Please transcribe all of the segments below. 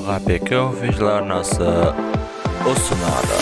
KPK ofiçlarnası usunады.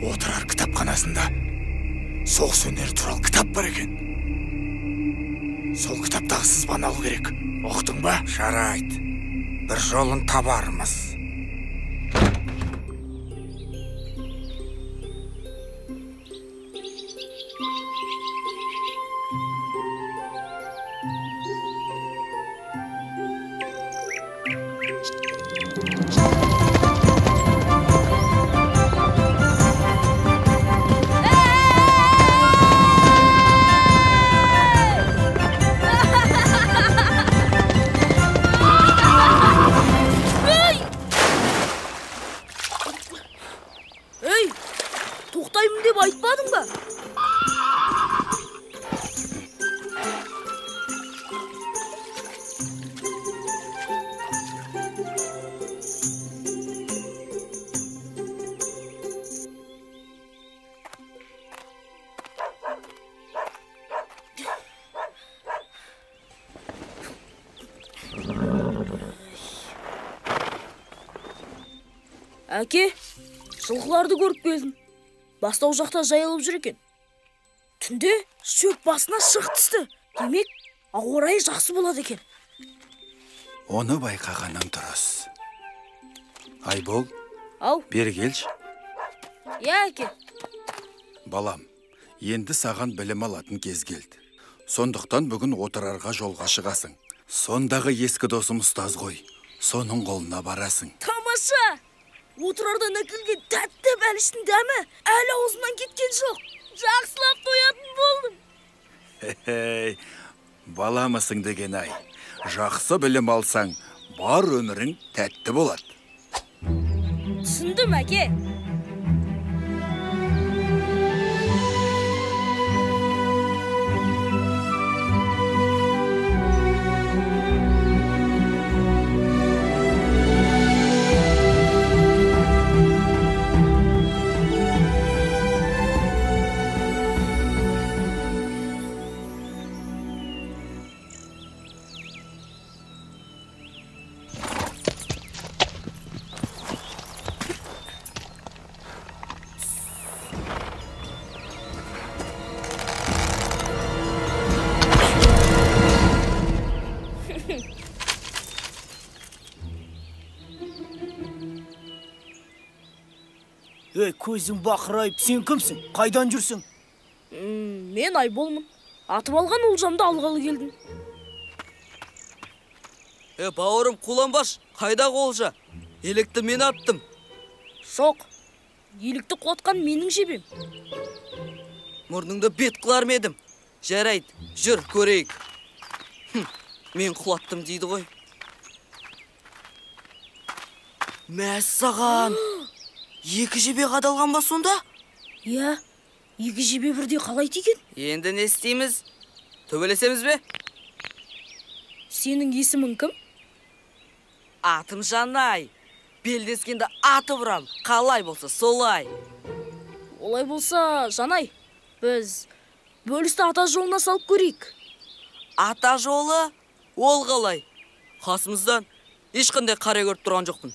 Отырар кітапханасында соғыс өнері туралы кітап бар екен. Сол кітаптағы сызбаны алу керек. Оқтың ба? Жарайды. Bir жолын табармыз. Тоқтаймын деп айтпадың ба? Әке, жылқыларды көріп келдім. Бастау жақта жайылып жүр екен. Түнде шөп басына шық түсті. Демек, ауа райы жақсы болады екен. Оны байқағаның дұрыс. Айбол, Ау, бері келші. я әке. Балам, енді саған білім алатын кез келді. Сондықтан бүгін Отырарға жолға шығасың. Сондағы ескі досым ұстаз ғой. Соның қолына барасың. Тамаша! Отырардан әкелген тәтті бәліштің дәмі әлі аузымнан кеткен жоқ. Жақсылап қоятын болдым. Баламысың деген ай. Жақсы білім алсаң, бар өмірің тәтті болады. Түсіндім, әке. Көзің бақырайып, сен кімсің? Қайдан жүрсің? Мен Айболмын. Атып алған олжамды алғалы келдім. Бауырым құланбаш, қайдағы олжа? Елікті мен аттым. Жоқ, елікті құлатқан менің жебем. Мұрныңды бет қылар ма едім? Жарайды, жүр, көрейік. Мен құлаттым дейді ғой. Мәссаған! Екі жебе қадалған ба сонда? Я, екі жебе бірде қалай тиген? Енді не істейміз? Төбелесеміз бе? Сенің есімің кім? Атым Жанай. Белдескенде аты бұрам. Қалай болса солай. Олай болса, Жанай, біз бөлісті ата жолына салып көрейік. Ата жолы? Ол қалай? Қасымыздан ешқандай қара көріп тұрған жоқпын.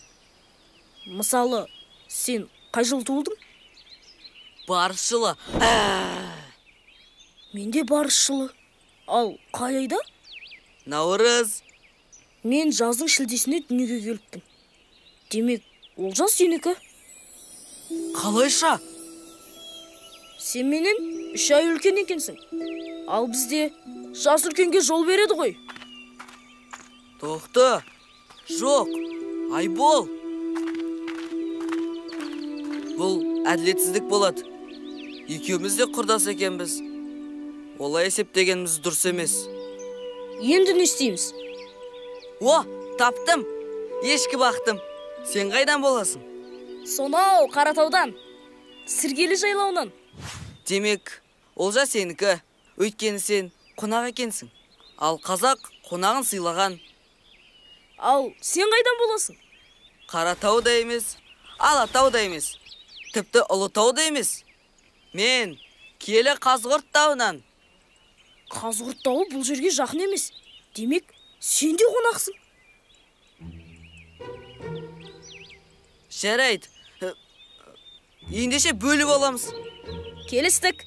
Мысалы, сен қай жыл туылдың? Барыс жылы. Менде барыс жылы. Ал қай айда? Наурыз. Мен жаздың шілдесіне дүниеге келіппін. Демек, ол жаз сенікі. Қалайша? Сен менен 3 ай үлкен екенсің. Ал бізде жас үлкенге жол береді ғой. Тоқты. Жоқ. Айбол. Бұл әділетсіздік болады. Екеуміз де құрдас екенбіз. Олай есептегеніміз дұрыс емес. Енді не істейміз? О, таптым. ешкі бақтым. Сен қайдан боласың? Сонау Қаратаудан, Сіргелі жайлауынан. Демек, олжа сенікі, өйткені сен қонақ екенсің. Ал қазақ қонағын сыйлаған. Ал сен қайдан боласың? Қаратау да емес, Алатау да емес, тіпті Ұлытау да емес. Мен Киелі Қазғұрт тауынан. Қазғұрт тауы бұл жерге жақын емес. Демек, сен де қонақсың. Жарайды. Ендеше бөліп аламыз. Келістік.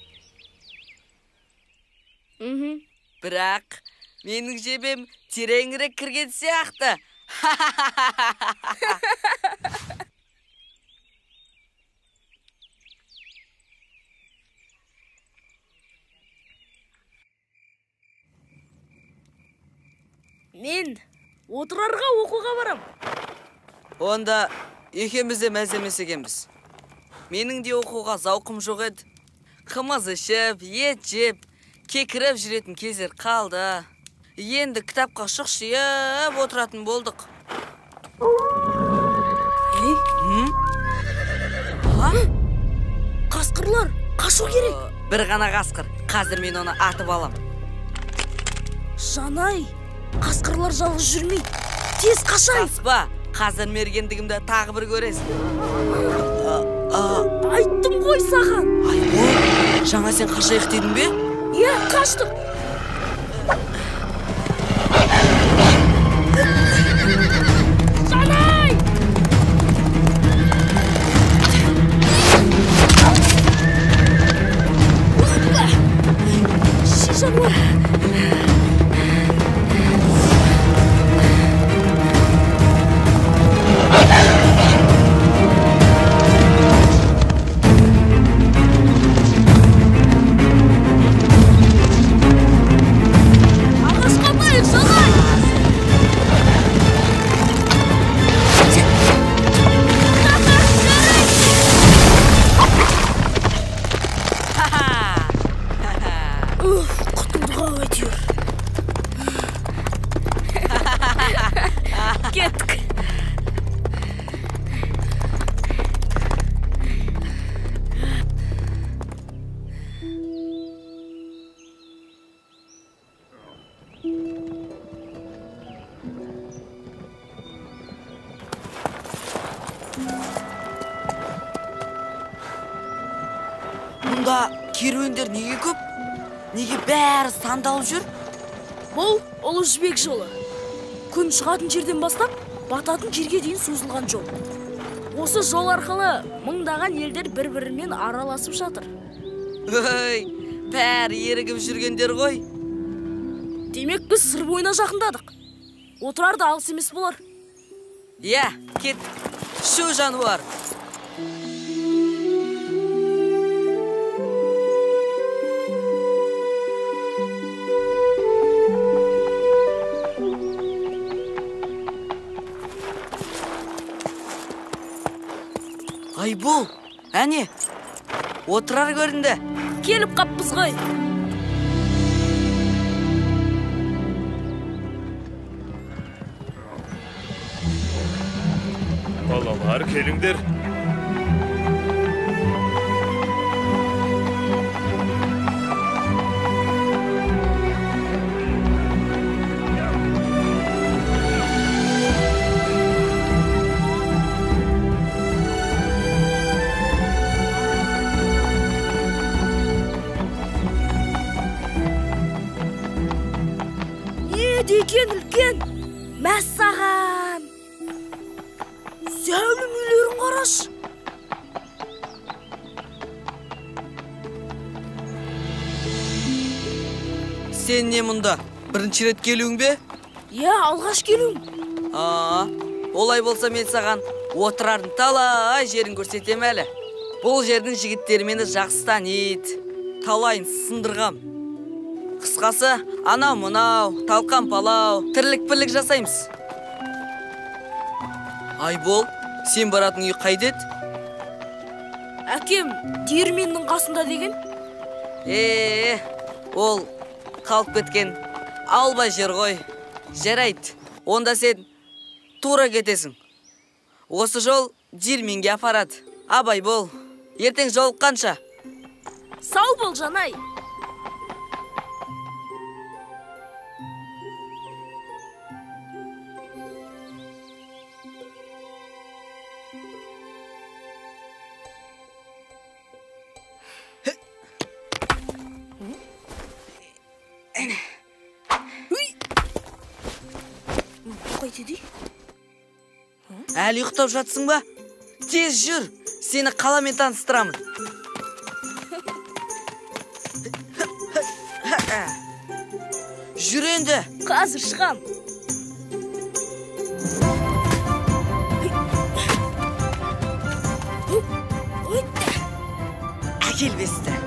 Бірақ менің жебем тереңірек кірген сияқты. Мен отырарға оқуға барам. Онда екеуміз де мәз емес екенбіз. Менің де оқуға зауқым жоқ еді. Қымыз ішіп, ет жеп, кекіріп жүретін кездер қалды. Енді кітапқа шұқшиып отыратын болдық. Қасқырлар, қашу керек. Бір ғана қасқыр. Қазір мен оны атып алам. Жанай, қасқырлар жалғыз жүрмейді. Тез қашайық. Қаспа, қазір мергендігімді тағы бір көресің. Айттым ғой саған. Айбол, жаңа сен қашайық дедің бе? Иә, қаштым. Жанай! Ши жануар. Кеттік. Мұнда керуендер неге көп? Неге бәрі сандалып жүр? Бұл Ұлы Жібек жолы. Күн шығатын жерден бастап, бататын жерге дейін созылған жол. Осы жол арқылы мыңдаған елдер бір-бірімен араласып жатыр. Өй, бәрі ерігіп жүргендер ғой. Демек біз сыр бойына жақындадық. Отырар да алыс емес болар. Иә, кеттік. Шу жануар. Айбол, әне, отырар көрінді. Келіп қаппыз ғой. Балалар, келіңдер. Екен үлкен, мәссаған. Зәулім үйлерін қараш. Сен не мұнда? Бірінші рет келуің бе? Иә, алғаш келуім. Олай болса мен саған отырардың талай жерін көрсетем әлі. Бұл жердің жігіттері мені жақсы таниды. Талайын сындырғам. Қысқасы, анау мұнау, талқан палау, тірлік бірлік жасаймыз. Айбол, сен баратын үй қайда еді? Әкем диірменнің қасында деген. Ол қалып кеткен албай жер ғой. Жарайды, онда сен тура кетесің. Осы жол Дирменге апарады. Абай бол. Ертең жолыққанша. Сау бол, Жанай. Қайтеді? Әлі ұйықтап жатсың ба? Тез жүр, сені қаламен таныстырамын. Жүр енді. Қазір шығам. Әкелбесті.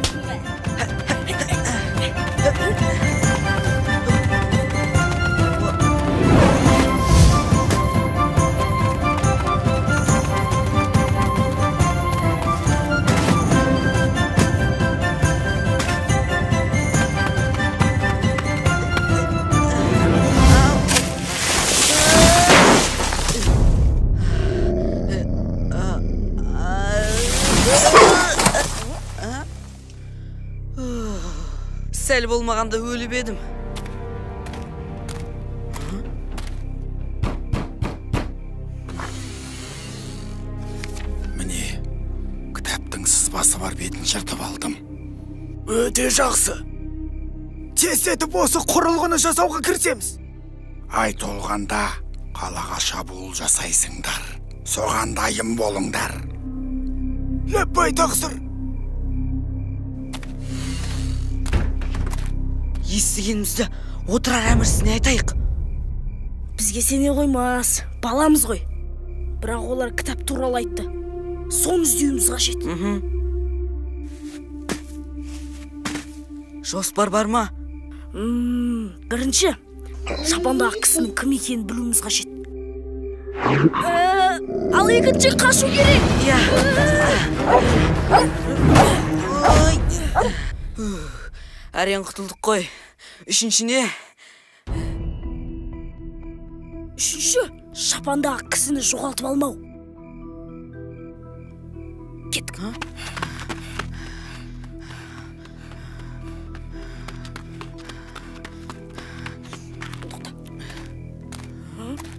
Сәл болмағанда өліп едім. Міне, кітаптың сызбасы бар бетін жыртып алдым. Өте жақсы. Тездетіп осы құрылғыны жасауға кірісеміз. Ай толғанда қалаға шабуыл жасайсыңдар. Соған дайын болыңдар. Ләппай тақсыр. Естігенімізді отырар әмірсіне айтайық. Бізге сене қоймас, баламыз ғой. Бірақ олар кітап туралы айтты. Соны іздеуіміз қажет. Жоспар бар ма? Бірінші, шапандағы кісінің кім екенін білуіміз қажет. Ал екінші қашу керек. Иә. Әрең құтылдық қой. Үшіншіне? Үшінші, шапандағы кісіні жоғалтып алмау. Кеттік.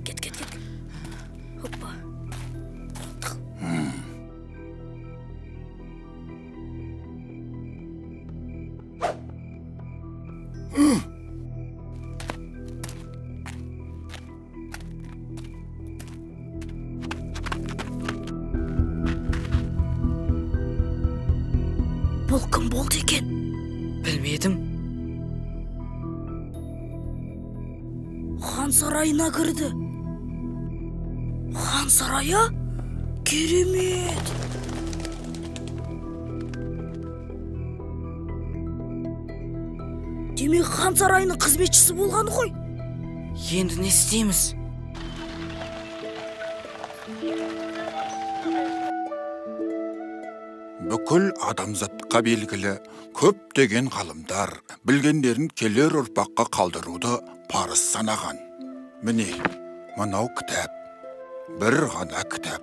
Кет. Hoppa. Бұл кім болды екен? Білмедім. Хан сарайына кірді. Хан сарайы? Керемет! Демек хан сарайының қызметшісі болған ғой? Енді не істейміз? Бүкіл адамзатқа белгілі көптеген ғалымдар білгендерін келер ұрпаққа қалдыруды парыз санаған. Міне, мынау кітап. Бір ғана кітап.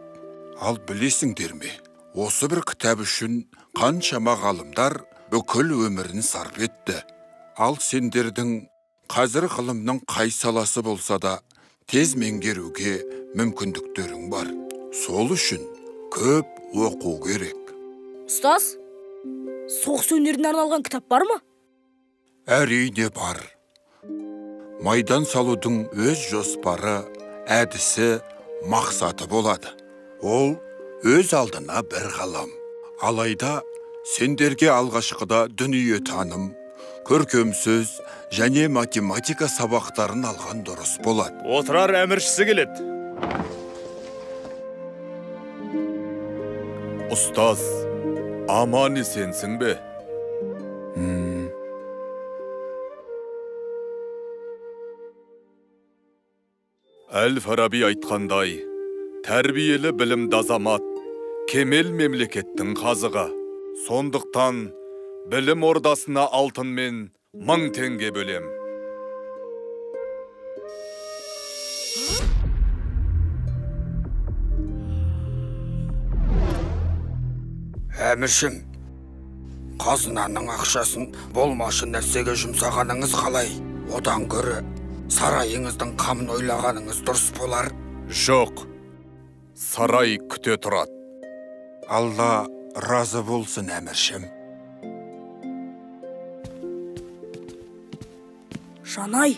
Ал білесіңдер ме? Осы бір кітап үшін қаншама ғалымдар бүкіл өмірін сарп етті. Ал сендердің қазір ғылымның қай саласы болса да тез меңгеруге мүмкіндіктерің бар. Сол үшін көп оқу керек. Ұстаз, соғыс өнеріне арналған кітап бар ма? Әрине бар. Майдан салудың өз жоспары, әдісі, мақсаты болады. Ол өз алдына бір ғалам. Алайда сендерге алғашқыда дүние таным, көркем сөз және математика сабақтарын алған дұрыс болады. Отырар әміршісі келеді. Ұстаз, аман есенсің бе? Әл-Фараби айтқандай, тәрбиелі білімді азамат, кемел мемлекеттің қазығы. Сондықтан білім ордасына алтын мен 1000 теңге бөлем. әміршім, қазынаның ақшасын болмашы нәрсеге жұмсағаныңыз қалай? Одан көрі сарайыңыздың қамын ойлағаныңыз дұрыс болар. Жоқ, сарай күте тұрады. Алла разы болсын, әміршім. Жанай,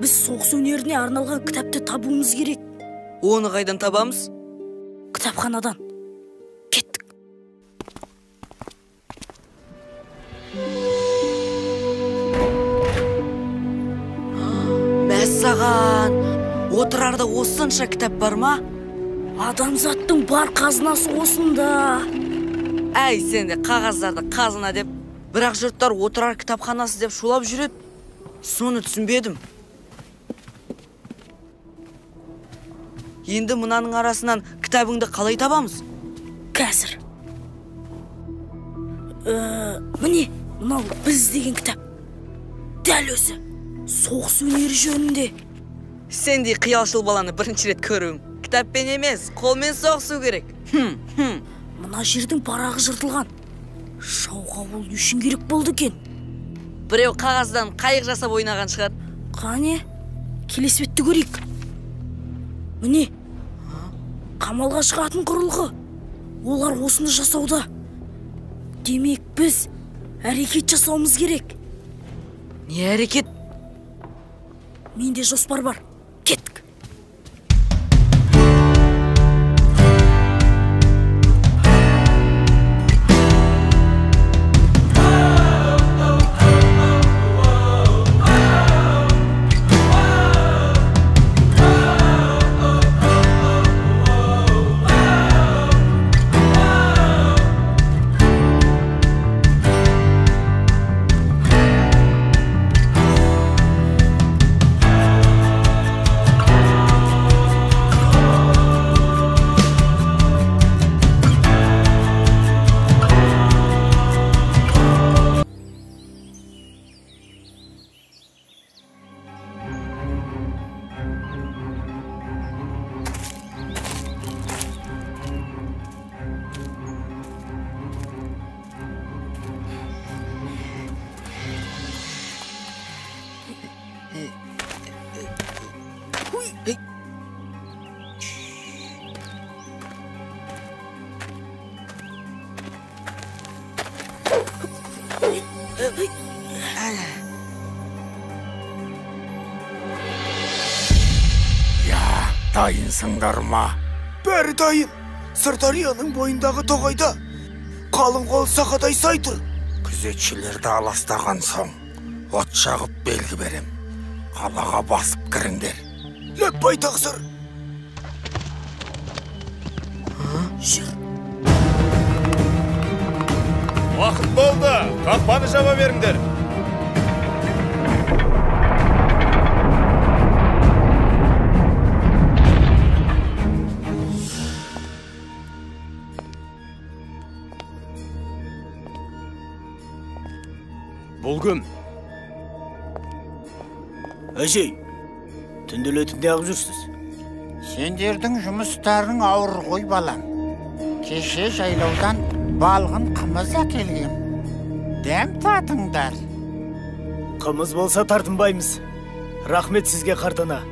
біз соғыс өнеріне арналған кітапты табуымыз керек. Оны қайдан табамыз? Кітапханадан. Кеттік. Мәссаған, отырарда осынша кітап бар ма? Адамзаттың бар қазынасы осында. Әй, сен де қағаздарды қазына деп, бірақ жұрттар отырар кітапханасы деп шулап жүреді. Соны түсінбедім. Енді мынаның арасынан кітабыңды қалай табамыз? Қазір. Міне, мынау біз деген кітап. Дәл өзі, соғыс өнері жөнінде. Сендей қиялшыл баланы бірінші рет көруім. Кітаппен емес, қолмен соғысу керек. Мына жердің парағы жыртылған. Шауға ол үшін керек болды екен. Біреу қағаздан қайық жасап ойнаған шығар. Қане, келесі бетті көрейік. Міне, қамалға шығатын құрылғы. Олар осыны жасауда. Демек біз әрекет жасауымыз керек. Не әрекет? Менде жоспар бар. Кеттік. Дайынсыңдар ма? Бәрі дайын. Сырдарияның бойындағы тоғайда. Қалың қол сақадай сай тұр. Күзетшілерді аластаған соң, от жағып белгі берем. Қалаға басып кіріңдер. Ләппай тақсыр. Жүр. Уақыт болды, қақпаны жаба беріңдер. Бұл кім? Әжей, түнделетіп не ағып жүрсіз? Сендердің жұмыстарың ауыр ғой балам. Кеше жайлаудан балғын қымыз әкелгем. Дәм татыңдар. Қымыз болса тартынбаймыз. Рахмет сізге, қартана.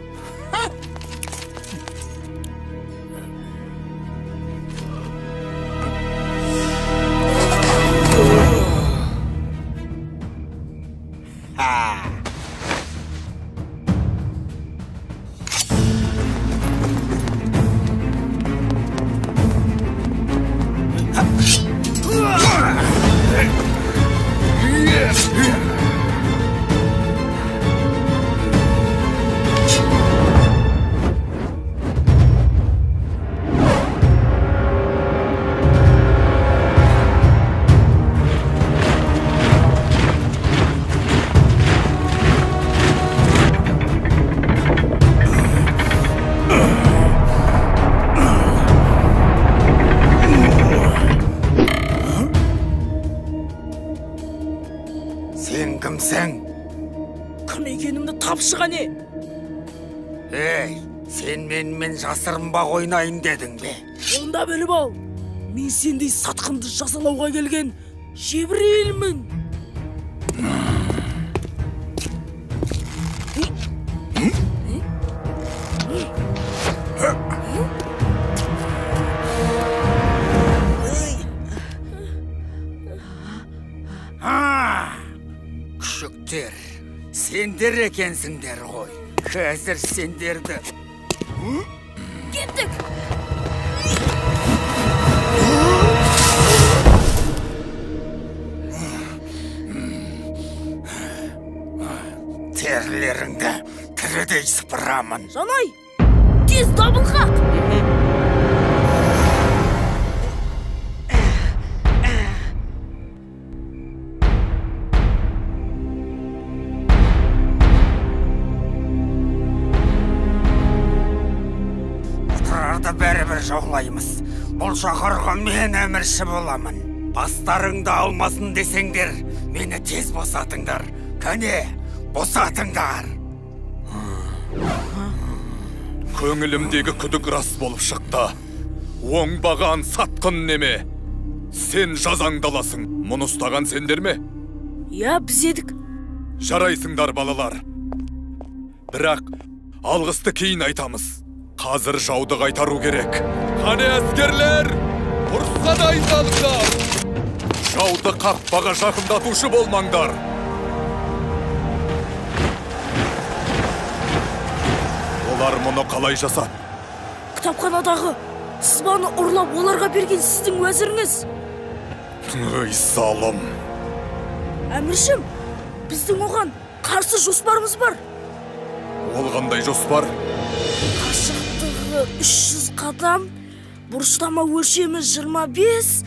Сен кімсің? Кім екенімді тапшыға не? Ей, сен менімен жасырынбақ ойнайын дедің бе? Онда біліп ал. Мен сендей сатқынды жазалауға келген Жебірейілмін. Күшіктер, сендер екенсіңдер ғой. Қазір сендерді. Кеттік. Терлеріңді тірідей сыпырамын. Жанай, тез дабыл қақ. Отырарды бәрібір жаулаймыз. Бұл шаһарға мен әмірші боламын. Бастарыңды алмасын десеңдер, мені тез босатыңдар. Кәне, босатыңдар. Көңілімдегі күдік рас болып шықты. Оңбаған сатқын неме? Сен жазаңды аласың. Мұны ұстаған сендер ме? Я, біз едік. Жарайсыңдар, балалар. Бірақ алғысты кейін айтамыз. Қазір жауды қайтару керек. Қане әскерлер, ұрысқа дайындалыңдар. Жауды қақпаға жақындатушы болмаңдар. Олар мұны қалай жасады? Кітапханадағы сызбаны ұрлап оларға берген сіздің уәзіріңіз. Ой, залым. Әміршім, біздің оған қарсы жоспарымыз бар. Ол қандай жоспар? Қашықтығы 300 қадам, бұрыштама өлшемі 25.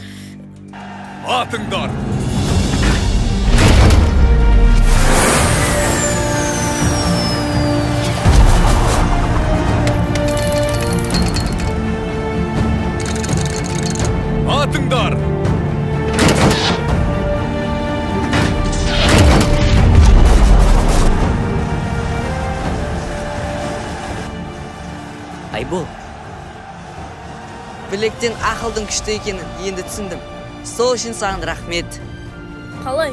Атыңдар! Атыңдар! Айбол, білектен ақылдың күшті екенін енді түсіндім. Сол үшін саған рахмет. Қалай,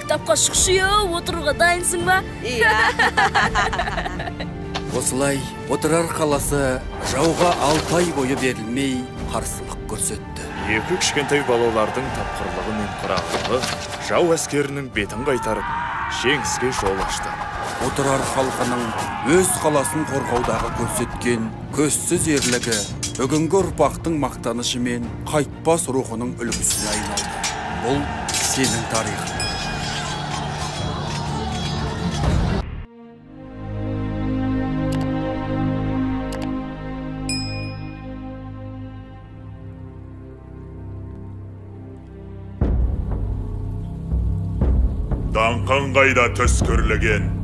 кітапқа шықшия отыруға дайынсың ба? Иә. Осылай, отырар қаласы жауға 6 ай бойы берілмей қарсылық көрсетті. Екі кішкентай балалардың тапқырлығы мен қырағылығы жау әскерінің бетін қайтарып, жеңіске жол ашты. Отырар халқының өз қаласын қорғаудағы көрсеткен көзсіз ерлігі бүгінгі ұрпақтың мақтанышы мен қайтпас рухының үлгісіне айналды. Бұл сенің тарихың. Даңқын қайда төскірлеген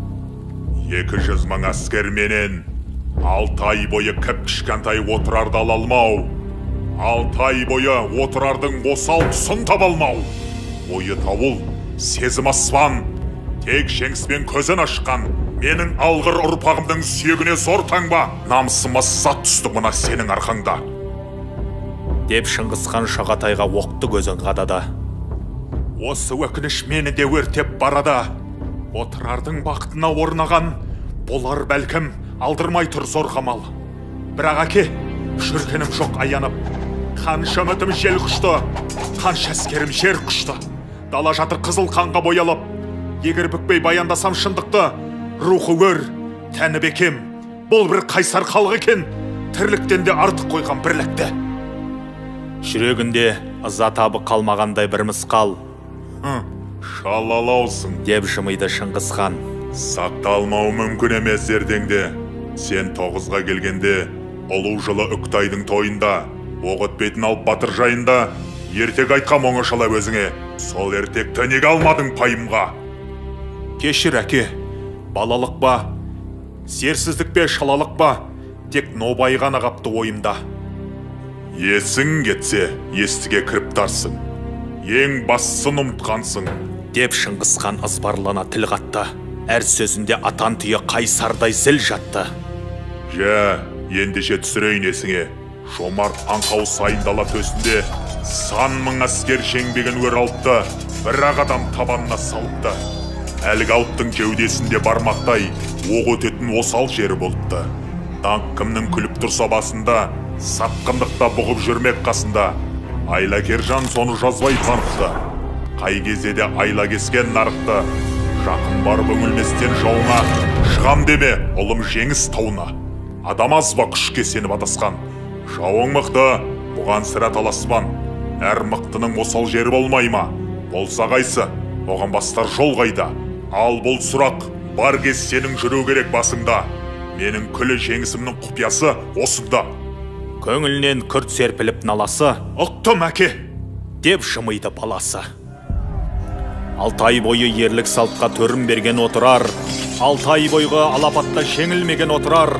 200 мың әскерменен 6 ай бойы кіп-кішкентай отырарды ала алмау, 6 ай бойы отырардың осал тұсын таба алмау. Ойы тауыл, сезім аспан, тек жеңіспен көзін ашқан менің алғыр ұрпағымның сүйегіне зор таңба, намысыма сат түсті мына сенің арқаңда. Деп Шыңғысхан Шағатайға оқты көзін қадады. Осы өкініш мені де өртеп барады. Отырардың бақытына орнаған, болар бәлкім алдырмай тұр зор қамал. Бірақ әке, жүргенім жоқ аянып. Қанша үмітім жел құшты, қанша әскерім жер құшты. Дала жатыр қызыл қанға боялып. Егер бүкпей баяндасам шындықты, рухы өр, тәні бекем. Бұл бір қайсар халық екен, тірліктен де артық қойған бірлікті. Жүрегінде ыза табы қалмағандай бір мысқал. Шалалаусың, деп жымиды Шыңғысхан. Сақталмау мүмкін емес ертеңде. Сен 9-ға келгенде, ұлу жылы Үктайдың тойында, оқ өтпейтін алып батыр жайында, ертек айтқам оңашалап өзіңе. Сол ертекті неге алмадың пайымға? Кешір әке, балалық ба, серсіздік пе, шалалық ба, тек нобай ғана қапты ойымда. Есің кетсе, естіге кіріп тарсың. Ең бассын ұмытқансың. Деп Шыңғысхан ызбарлана тіл қатты. Әр сөзінде атан түйе қайсардай зіл жатты. Жә, ендеше түсірейін есіңе. Жомарт аңқау сайын дала төсінде сан мың әскер жеңбеген өр алыпты, бірақ адам табанына салыпты. Әлгі алыптың кеудесінде бармақтай оқ өтетін осал жері болыпты. Даңқ кімнің күліп тұрса басында, сатқындықта бұғып жүрмек қасында. Айлакержан соны жазбай таныпты. Қай кезде де айла кескен нарықты. Жақын барып үңілместен жауыңа, шығам деме, ұлым жеңіс тауына. Адам аз ба күшке сеніп адасқан. Жауың мықты, бұған сірә таласпан. Әр мықтының осал жері болмай ма? Болса қайсы, оған бастар жол қайда? Ал бұл сұрақ, бар кез сенің жүру керек басыңда. Менің күлі жеңісімнің құпиясы осында. Көңілінен күрт серпіліп наласы, ұқтым әке, деп жымиды баласы. 6 ай бойы ерлік салтқа төрін берген отырар, 6 ай бойғы алапатта жеңілмеген отырар,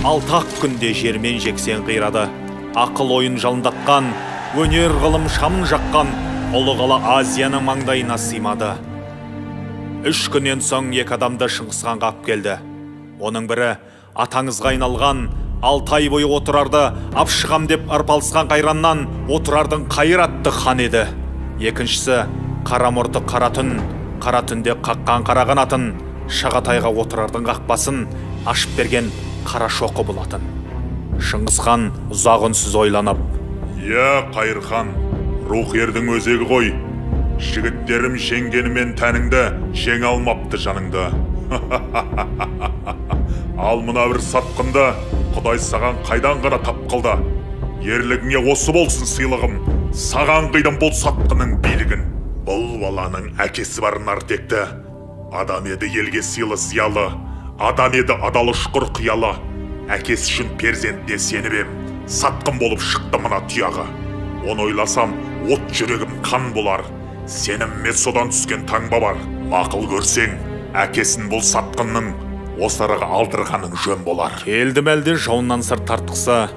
6 ақ күнде жермен жексен қирады. Ақыл ойын жалындатқан, өнер ғылым шамын жаққан, ұлы қала Азияның маңдайына сыймады. 3 күннен соң 2 адамды Шыңғысхан қап келді. Оның бірі атаңызға айналған, 6 ай бойы отырарды апшығам деп арпалысқан қайраннан отырардың қайратты хан еді. Екіншісі қара мұрты қара түнде қаққан қара қанатын, Шағатайға отырардың қақпасын ашып берген қара шоқы болатын. Шыңғысхан ұзақ үнсіз ойланып: «Я, Қайырхан, рух ердің өзегі ғой. Жігіттерім жеңгенімен тәніңді, жеңе алмапты жаныңды. Ал мына бір сатқынды Құдай саған қайдан ғана тап қылды. Ерлігіңе осы болсын сыйлығым, саған қайдан бұл сатқының билігін. Бұл баланың әкесі бар Нартекті. Адам еді елге сыйлы зиялы, адам еді адал ұшқыр қиялы. Әкесі үшін перзентіне сеніп ем, сатқын болып шықты мына тұяғы. Оны ойласам, от жүрегім қан болар. Сенімме содан түскен таңба бар. Мақыл көрсең, әкесін бұл сатқынның осарыға алдырғаның жөн болар. Келдім әлде жауыннан сыр тартықса,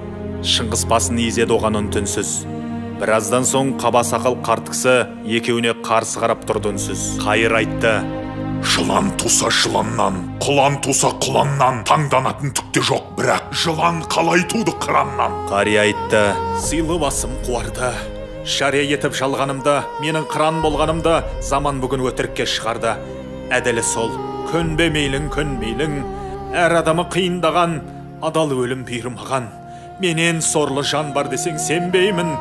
Шыңғыс басын изеді оған үнсіз. Біраздан соң қаба сақал қарт кісі екеуіне қарсы қарап тұрды үнсіз. Қайыр айтты: «Жылан туса жыланнан, құлан туса құланнан таңданатын түкте жоқ, бірақ жылан қалай туды қыраннан?» Қария айтты: «Сыйлы басым қуарды. Жария етіп жалғанымды, менің қыран болғанымды заман бүгін өтірікке шығарды. Әділі сол, көнбе мейлің, көнбейлің. Әр адамы қиындаған, адал өлім бұйырмаған. Менен сорлы жан бар десең сенбеймін.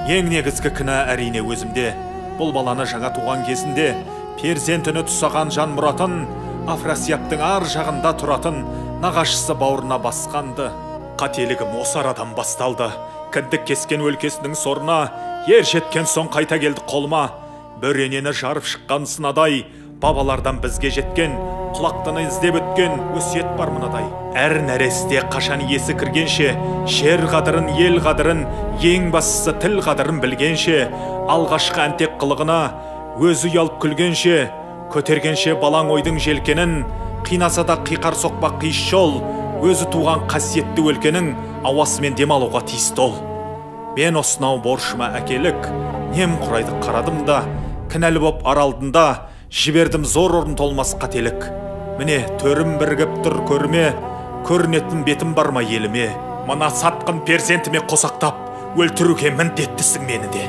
Ең негізгі кінә әрине өзімде. Бұл баланы жаңа туған кезінде перзентіні тұсаған жан мұратын, Афрасияптың ар жағында тұратын нағашысы бауырына басқанды. Қателігім осы арадан басталды. Кіндік кескен өлкесінің сорына, ер жеткен соң қайта келді қолыма. Бөренені жарып шыққан сынадай, бабалардан бізге жеткен, құлақтыны іздеп өткен өсиет бар мынадай. Әр нәресте қашан есі кіргенше, жер қадырын, ел қадырын, ең бастысы тіл қадырын білгенше, алғашқы әнтек қылығына өзі ұялып күлгенше, көтергенше балаң ойдың желкенін, қинаса да қиқар соқпақ қиыс жол, өзі туған қасиетті өлкенің ауасымен демалуға тиісті ол. Мен осынау борышыма әкелік, нем құрайды қарадым да, кінәлі боп аралдында жібердім зор орын толмас қателік. Міне төрім бірігіп тұр көрме, көрінетін бетім бар ма еліме? Мына сатқын перзентіме қосақтап, өлтіруге міндеттісің мені де».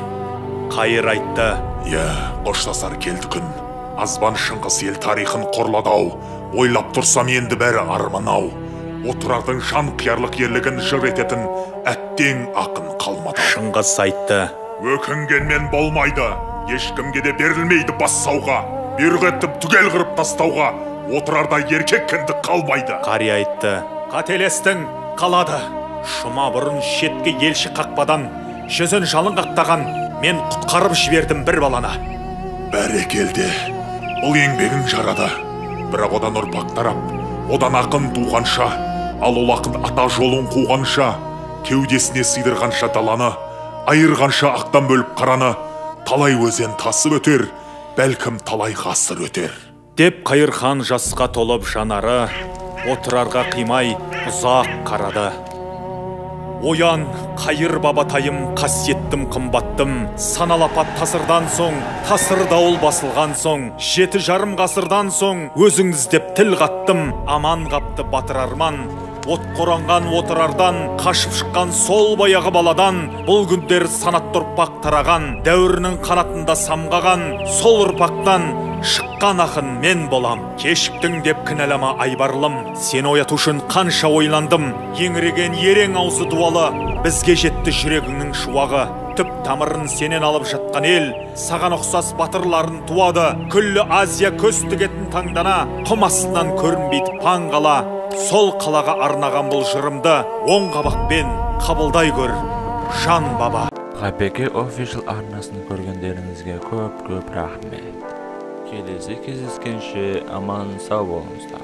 Қайыр айтты: «Я, қоштасар келді күн. Азбан Шыңғыс ел тарихын қорлады-ау. Ойлап тұрсам енді бәрі арман-ау. Отырардың жан қиярлық ерлігін жыр ететін әттең ақын қалмады». Шыңғыс айтты: «Өкінгенмен болмайды. Ешкімге де берілмейді бас сауға. Бұйрық етіп түгел қырып тастауға. Отырарда еркек кіндік қалмайды». Қария айтты: «Қателестің, қалады. Шұма бұрын шетке елші қақпадан, жүзін жалын қақтаған мен құтқарып жібердім бір баланы». «Бәрекелді, бұл еңбегің жарады. Бірақ одан ұрпақ тарап, одан ақын туғанша, ал ол ақын ата жолын қуғанша, кеудесіне сыйдырғанша даланы, айырғанша ақтан бөліп қараны, талай өзен тасып өтер, бәлкім талай ғасыр өтер». Деп Қайырхан жасқа толып жанары, отырарға қимай ұзақ қарады. «Оян, Қайыр бабатайым, қасиеттім қымбаттым, саналапат тасырдан соң, тасыр дауыл басылған соң, 7 жарым ғасырдан соң, өзіңіз деп тіл қаттым, аман қапты батыр арман, отқа оранған отырардан, қашып шыққан сол баяғы баладан, бұл күндер санатты ұрпақ тараған, дәуірінің қанатында самғаған, сол ұрпақтан шыққан ақын мен болам. Кешіктің деп кінәлама айбарлым, сені ояту үшін қанша ойландым. Еңіреген ерең аузы дуалы, бізге жетті жүрегіңнің шуағы. Түп тамырын сенен алып жатқан ел, саған ұқсас батырларын туады. Күллі Азия көз тігетін таңдана, құм астынан көрінбейді паң қала. Сол қалаға арнаған бұл жырымды оң қабақпен қабылдай көр, жан баба. ГПК Official арнасын көргендеріңізге көп рахмет. Келесі кездескенше аман сау болыңыздар.